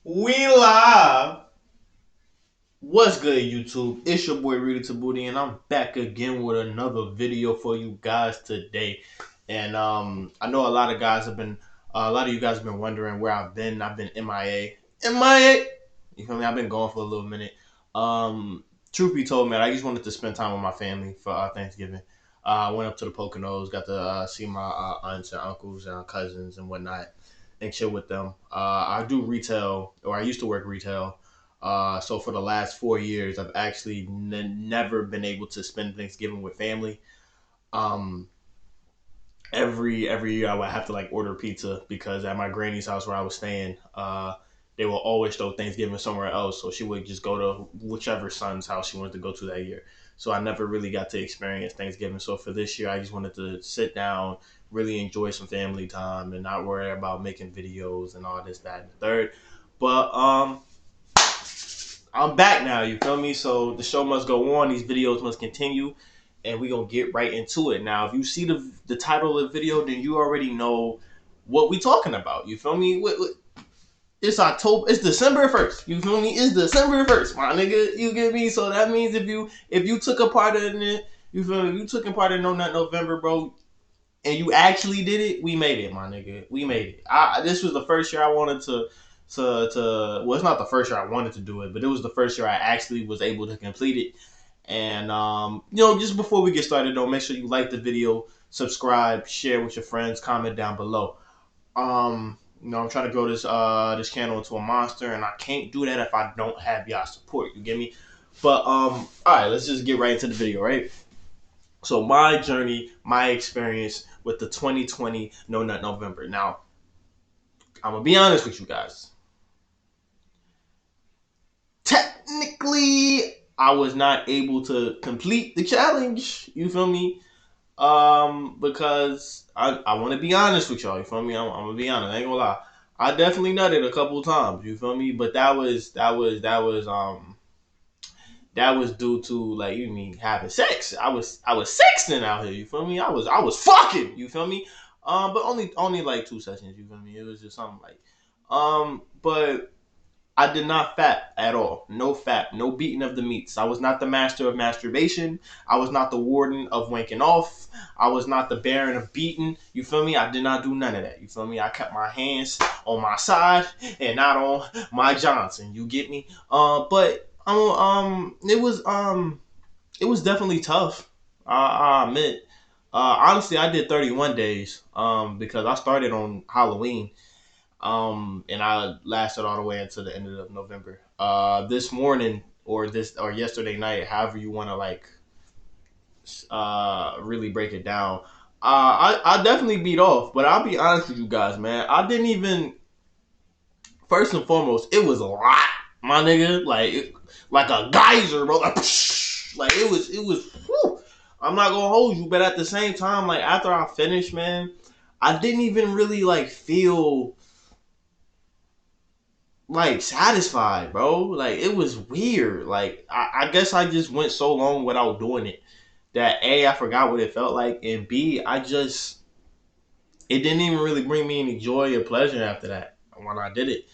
We live. What's good, YouTube? It's your boy Rudy Tabooty, and I'm back again with another video for you guys today. And I know a lot of you guys have been wondering where I've been. I've been MIA, MIA. You feel me? I've been gone for a little minute. Truth be told, man, I just wanted to spend time with my family for Thanksgiving. I went up to the Poconos, got to see my aunts and uncles and cousins and whatnot, and chill with them. I do retail, or I used to work retail. So for the last 4 years, I've actually never been able to spend Thanksgiving with family. Um, every year I would have to like order pizza because at my granny's house where I was staying, they will always throw Thanksgiving somewhere else. So she would just go to whichever son's house she wanted to go to that year. So I never really got to experience Thanksgiving. So for this year, I just wanted to sit down, really enjoy some family time, and not worry about making videos and all this, that, and the third. But I'm back now, you feel me? So the show must go on, these videos must continue, and we gonna get right into it. Now, if you see the title of the video, then you already know what we talking about. You feel me? It's October. It's December 1st. You feel me? It's December 1st, my nigga. You get me? So that means if you took a part in it, you feel me? If you took a part in No Nut November, bro, and you actually did it, we made it, my nigga. We made it. This was the first year I wanted to well, it's not the first year I wanted to do it, but it was the first year I actually was able to complete it. And just before we get started though, make sure you like the video, subscribe, share with your friends, comment down below. I'm trying to grow this channel into a monster, and I can't do that if I don't have y'all support. You get me? But alright, let's just get right into the video, right? So my journey, my experience with the 2020 No Nut November. Now, I'm gonna be honest with you guys. Technically, I was not able to complete the challenge. You feel me? Because I want to be honest with y'all. You feel me? I'm gonna be honest. I ain't gonna lie. I definitely nutted a couple times. You feel me? But that was due to like you mean having sex. I was sexting out here. You feel me? I was fucking. You feel me? But only like 2 sessions. You feel me? It was just something like, but I did not fap at all. No fap. No beating of the meats. I was not the master of masturbation. I was not the warden of wanking off. I was not the baron of beating. You feel me? I did not do none of that. You feel me? I kept my hands on my side and not on my Johnson. You get me? But it was definitely tough. I admit. Honestly, I did 31 days. Because I started on Halloween. And I lasted all the way until the end of November. This morning or yesterday night, however you want to like really break it down. I definitely beat off, but I'll be honest with you guys, man. I didn't even. First and foremost, it was a lot, my nigga. Like a geyser, bro. Like it was. Whew. I'm not gonna hold you, but at the same time, like after I finished, man, I didn't even really like feel like satisfied, bro. Like it was weird. Like I guess I just went so long without doing it that A, I forgot what it felt like, and B, it didn't even really bring me any joy or pleasure after that when I did it.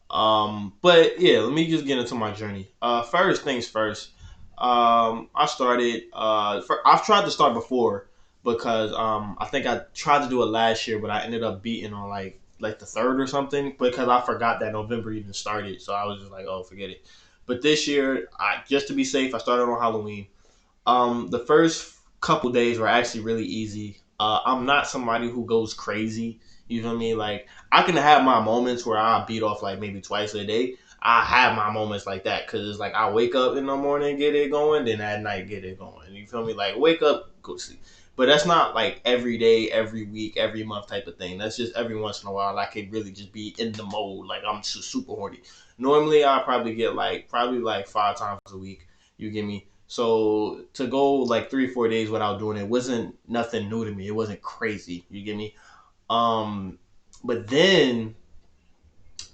But yeah, let me just get into my journey. First things first. I started. I've tried to start before because I think I tried to do it last year, but I ended up beating on like the third or something because I forgot that November even started. So I was just like, oh, forget it. But this year, just to be safe, I started on Halloween. The first couple days were actually really easy. I'm not somebody who goes crazy. You feel me? Like I can have my moments where I beat off like maybe twice a day. I have my moments like that because it's like I wake up in the morning, get it going, then at night get it going. You feel me? Like wake up, go to sleep. But that's not like every day, every week, every month type of thing. That's just every once in a while. I could really just be in the mode. Like I'm just super horny. Normally, I probably get probably 5 times a week. You get me? So to go like 3 or 4 days without doing it wasn't nothing new to me. It wasn't crazy. You get me? Um, but then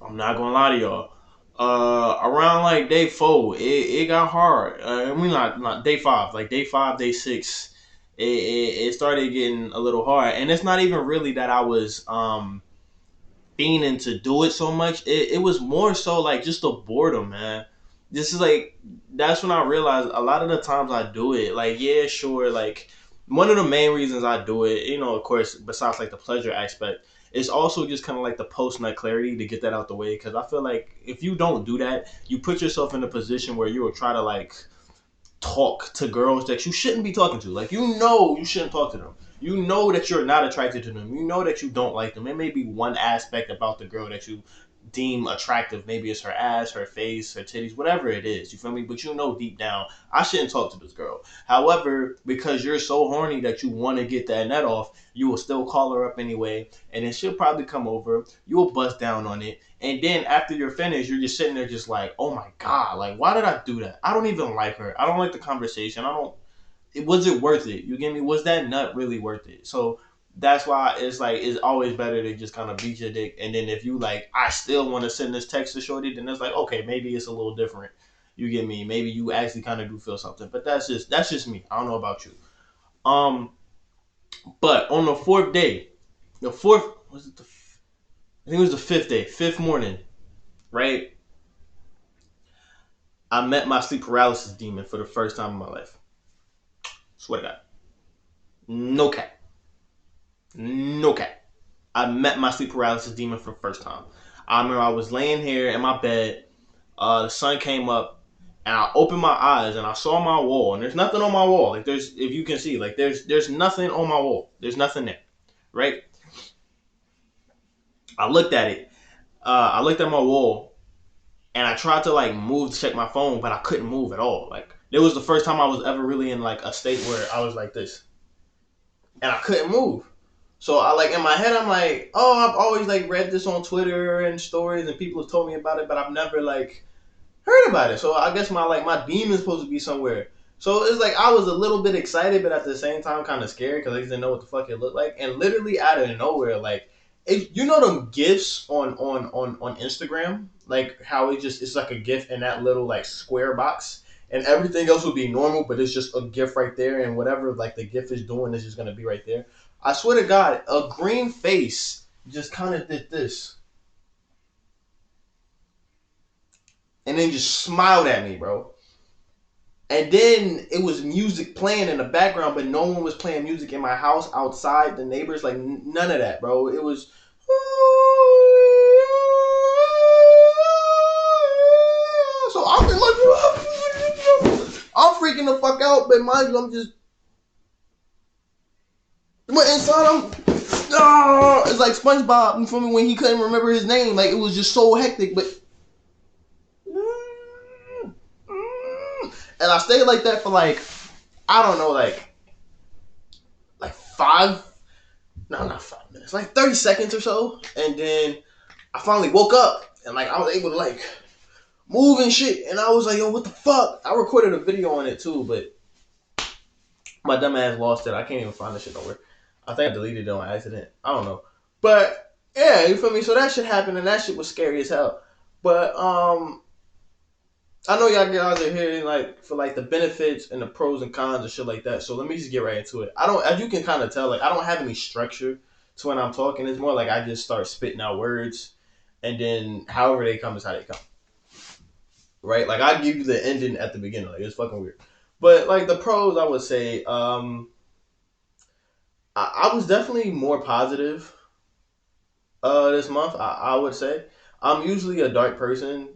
I'm not gonna lie to y'all. Around like day 4, it got hard. I mean, not day 5, like day 5, day 6, it started getting a little hard. And it's not even really that I was fiending to do it so much. It was more so like just the boredom, man. This is like that's when I realized a lot of the times I do it. Like, yeah, sure, like one of the main reasons I do it, of course, besides like the pleasure aspect, it's also just kind of like the post nut clarity to get that out the way. Because I feel like if you don't do that, you put yourself in a position where you will try to like talk to girls that you shouldn't be talking to. Like, you shouldn't talk to them. You know that you're not attracted to them. You know that you don't like them. It may be one aspect about the girl that you deem attractive. Maybe it's her ass, her face, her titties, whatever it is. You feel me? But you know deep down, I shouldn't talk to this girl. However, because you're so horny that you want to get that nut off, you will still call her up anyway. And then she'll probably come over. You will bust down on it. And then after you're finished, you're just sitting there just like, oh my God, like, why did I do that? I don't even like her. I don't like the conversation. Was it worth it? You get me? Was that nut really worth it? So that's why it's like, it's always better to just kind of beat your dick. And then if you like, I still want to send this text to Shorty, then it's like, okay, maybe it's a little different. You get me? Maybe you actually kind of do feel something. But that's just me. I don't know about you. Um, but on the fourth day, the fourth, was it I think it was the fifth day, fifth morning, right? I met my sleep paralysis demon for the first time in my life. Swear to God. No cap. No cap. I met my sleep paralysis demon for the first time. I remember I was laying here in my bed. The sun came up, and I opened my eyes and I saw my wall. And there's nothing on my wall. Like, if you can see, like there's nothing on my wall. There's nothing there, right? I looked at it. I looked at my wall, and I tried to like move to check my phone, but I couldn't move at all. Like, it was the first time I was ever really in like a state where I was like this, and I couldn't move. So I like in my head, I'm like, oh, I've always like read this on Twitter and stories, and people have told me about it, but I've never like heard about it. So I guess my demon's supposed to be somewhere. So it's like I was a little bit excited, but at the same time kind of scared because I didn't know what the fuck it looked like. And literally out of nowhere, like, you know them gifs on Instagram, like how it's like a gif in that little like square box, and everything else would be normal, but it's just a gif right there, and whatever like the gif is doing is just gonna be right there. I swear to God, a green face just kind of did this, and then just smiled at me, bro. And then it was music playing in the background, but no one was playing music in my house, outside, the neighbors, like none of that, bro. It was. So I'm like, I'm freaking the fuck out, but mind you, I'm just. But inside, it's like SpongeBob, you feel me, when he couldn't remember his name. Like, it was just so hectic, but. And I stayed like that for like, I don't know, like five, no, not 5 minutes, like 30 seconds or so. And then I finally woke up and like I was able to like move and shit. And I was like, yo, what the fuck? I recorded a video on it too, but my dumb ass lost it. I can't even find the shit nowhere. I think I deleted it on accident. I don't know. But yeah, you feel me? So that shit happened and that shit was scary as hell. But I know y'all guys are here like for like the benefits and the pros and cons and shit like that. So let me just get right into it. I don't, as you can kind of tell, like I don't have any structure to when I'm talking. It's more like I just start spitting out words, and then however they come is how they come. Right? Like I give you the ending at the beginning. Like it's fucking weird. But like the pros, I would say, I was definitely more positive this month. I would say I'm usually a dark person,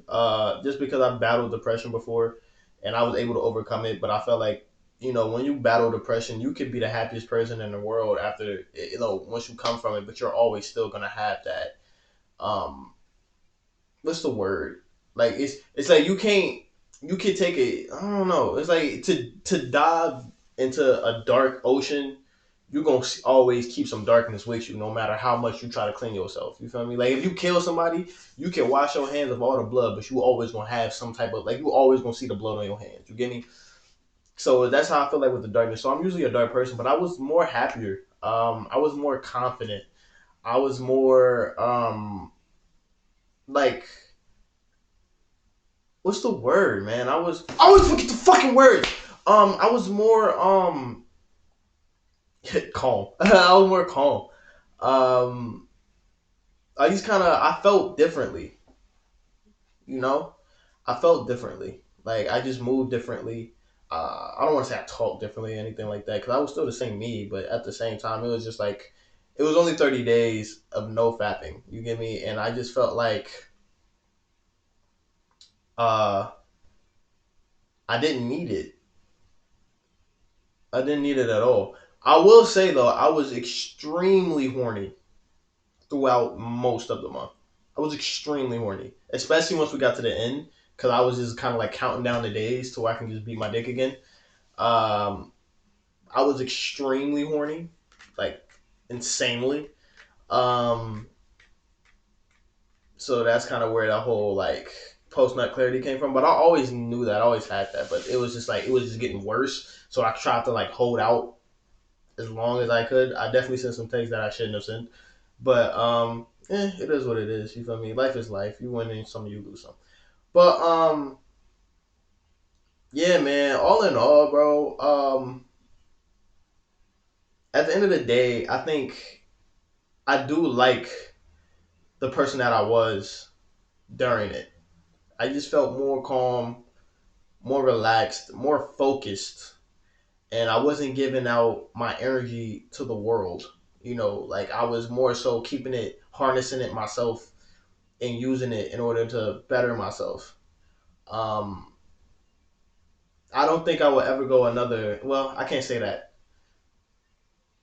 just because I've battled depression before, and I was able to overcome it. But I felt like when you battle depression, you could be the happiest person in the world after once you come from it, but you're always still gonna have that. What's the word? Like it's like you can take it. I don't know. It's like to dive into a dark ocean, you're gonna always keep some darkness with you, no matter how much you try to clean yourself. You feel me? Like if you kill somebody, you can wash your hands of all the blood, but you always gonna have some type of you always gonna see the blood on your hands. You get me? So that's how I feel like with the darkness. So I'm usually a dark person, but I was more happier. I was more confident. I was more like what's the word, man? I always forget the fucking word. I was more calm. I was more calm. Um, I felt differently, you know? I felt differently. Like, I just moved differently. I don't want to say I talked differently or anything like that because I was still the same me, but at the same time, it was just like, it was only 30 days of no fapping. You get me? And I just felt like uh, I didn't need it. I didn't need it at all. I will say, though, I was extremely horny throughout most of the month. I was extremely horny, especially once we got to the end because I was just kind of like counting down the days to where I can just beat my dick again. Um, I was extremely horny, like insanely. Um, so that's kind of where the whole like post nut clarity came from. But I always knew that, I always had that. But it was just like it was just getting worse. So I tried to like hold out as long as I could. I definitely sent some texts that I shouldn't have sent. But it is what it is. You feel me? Life is life. You win in some, you lose some. But yeah, man. All in all, bro. At the end of the day, I think I do like the person that I was during it. I just felt more calm, more relaxed, more focused, and I wasn't giving out my energy to the world. You know, like I was more so keeping it, harnessing it myself, and using it in order to better myself. Um, I don't think I will ever go another. Well, I can't say that.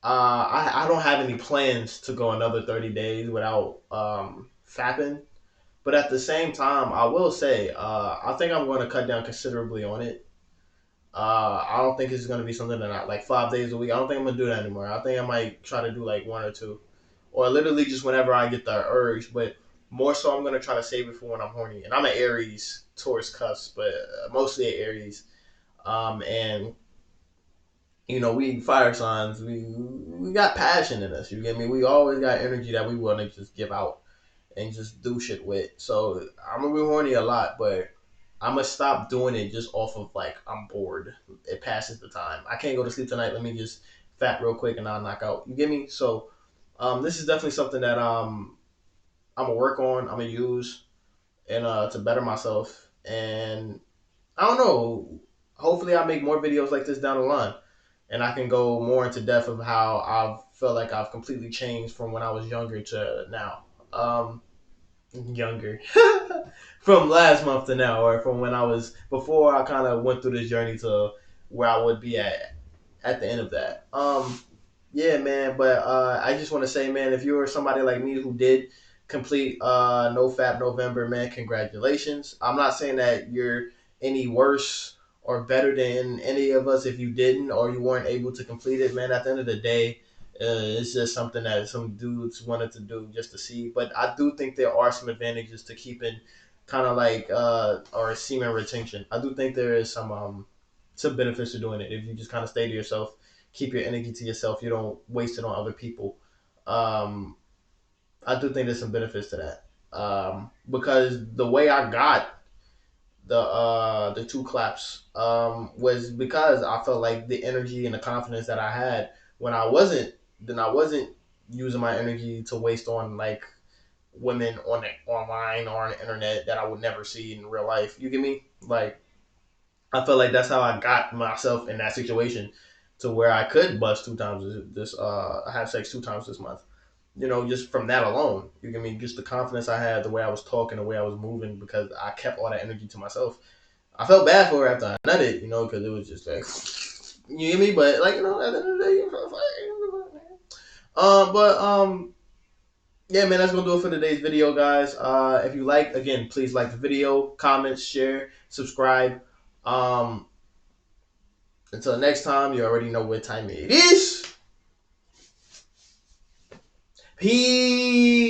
I don't have any plans to go another 30 days without fapping. But at the same time, I will say I think I'm going to cut down considerably on it. I don't think it's gonna be something that I like 5 days a week. I don't think I'm gonna do that anymore. I think I might try to do like one or two, or literally just whenever I get the urge. But more so, I'm gonna try to save it for when I'm horny. And I'm an Aries, Taurus cusp, but mostly an Aries. And you know, we fire signs. We got passion in us. You get me? We always got energy that we want to just give out and just do shit with. So I'm gonna be horny a lot, but I'm gonna stop doing it just off of like I'm bored. It passes the time. I can't go to sleep tonight. Let me just fat real quick and I'll knock out. You get me? So this is definitely something that I'm gonna work on. I'm gonna use and to better myself. And I don't know. Hopefully, I make more videos like this down the line, and I can go more into depth of how I feel like I've completely changed from when I was younger to now. Younger from last month to now, or from when I was before I kind of went through this journey to where I would be at the end of that. Yeah, man. But I just want to say, man, if you're somebody like me who did complete No Fap November, man, congratulations. I'm not saying that you're any worse or better than any of us if you didn't or you weren't able to complete it, man. At the end of the day, it's just something that some dudes wanted to do just to see. But I do think there are some advantages to keeping kind of like or semen retention. I do think there is some benefits to doing it if you just kind of stay to yourself, keep your energy to yourself. You don't waste it on other people. Um, I do think there's some benefits to that. Because the way I got the two claps was because I felt like the energy and the confidence that I had when I wasn't using my energy to waste on like women on the online or on the internet that I would never see in real life. You get me? Like I felt like that's how I got myself in that situation to where I could bust two times have sex two times this month. You know, just from that alone, you get me? Just the confidence I had, the way I was talking, the way I was moving, because I kept all that energy to myself. I felt bad for her after I nutted, you know, because it was just like, you get me? But like, you know, at the end of the day, you felt fine. But yeah, man, that's gonna do it for today's video, guys. If you like, again, please like the video, comment, share, subscribe. Um, until next time, you already know what time it is. Peace.